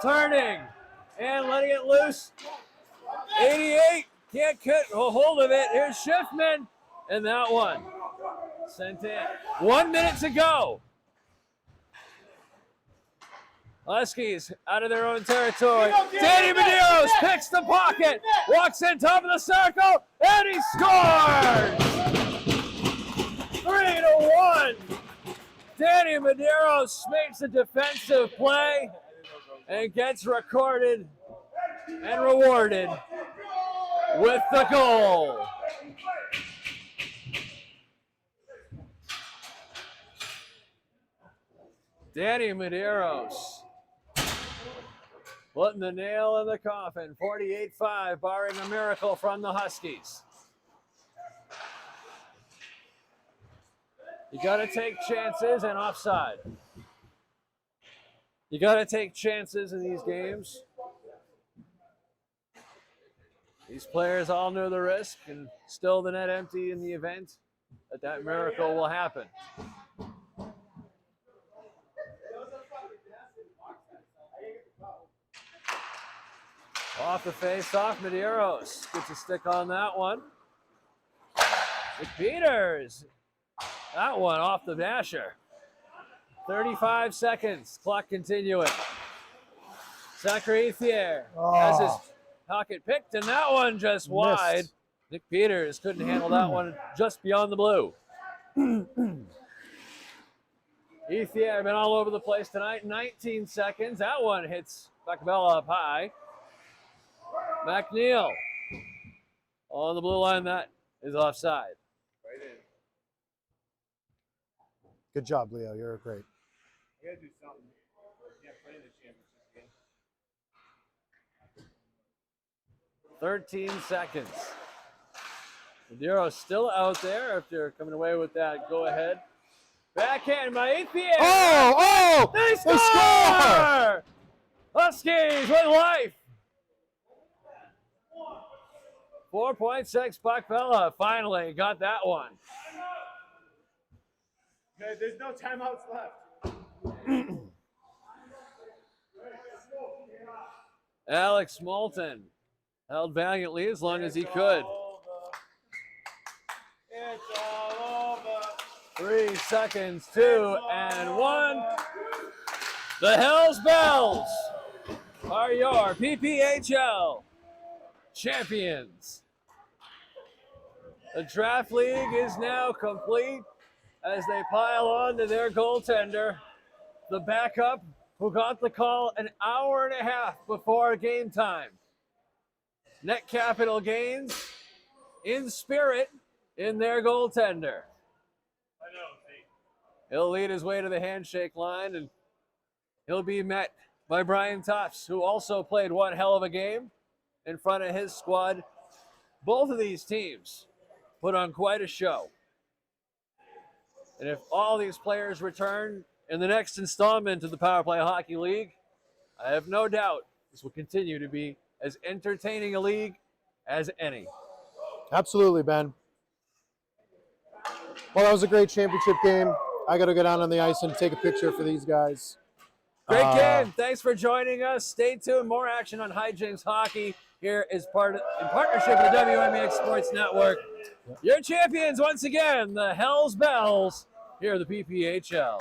Turning and letting it loose. 88. Can't get a hold of it. Here's Schiffman. And that one sent in. 1 minute to go. Huskies out of their own territory. Danny Medeiros picks the pocket, walks in top of the circle, and he scores! 3-1. Danny Medeiros makes a defensive play and gets recorded and rewarded with the goal. Danny Medeiros putting the nail in the coffin. 48-5, barring a miracle from the Huskies. You got to take chances and offside. You got to take chances in these games. These players all know the risk and still the net empty in the event that miracle will happen. Off the face-off, Medeiros gets a stick on that one. McPeters, that one off the dasher. 35 seconds, clock continuing. Sacre-Ethier has his pocket picked, and that one just wide. Nick Peters couldn't handle that one just beyond the blue. Ethier been all over the place tonight. 19 seconds. That one hits Buckbella up high. McNeil on the blue line. That is offside. Right in. Good job, Leo. You're great. You gotta do something. You can't play in the championship game. 13 seconds. Medeiros still out there after coming away with that go-ahead. Backhand by Ethier. Oh! They score! Huskies with life. 4.6 Buckbella finally got that one. Okay, there's no timeouts left. Alex Moulton held valiantly as long as he could. It's all over. 3 seconds, 2 and 1. The Hells Bells are your PPHL champions. The draft league is now complete as they pile on to their goaltender, the backup who got the call an hour and a half before game time. Net capital gains in spirit in their goaltender. I know, see. He'll lead his way to the handshake line, and he'll be met by Brian Tufts, who also played one hell of a game in front of his squad. Both of these teams put on quite a show. And if all these players return in the next installment of the Power Play Hockey League, I have no doubt this will continue to be as entertaining a league as any. Absolutely, Ben. Well, that was a great championship game. I got to go down on the ice and take a picture for these guys. Great game. Thanks for joining us. Stay tuned. More action on Hyjinx Hockey here is in partnership with the WMEX Sports Network. Your champions once again, the Hells Bells, here at the PPHL.